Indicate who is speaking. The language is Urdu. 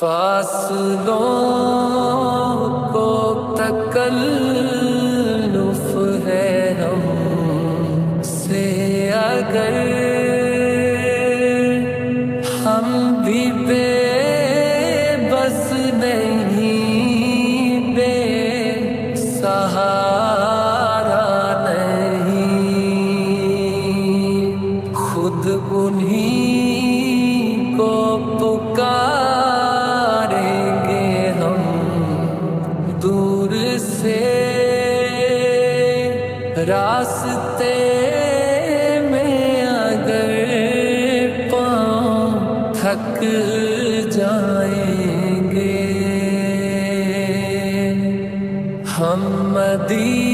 Speaker 1: فاصلوں کو تکلف ہے ہم سے اگر ہم بھی بے بس نہیں، بے سہارا نہیں، خود انہیں کو پکاریں گے ہم دور سے، راستے میں اگر پاؤں تھک جائیں گے ہم مدینے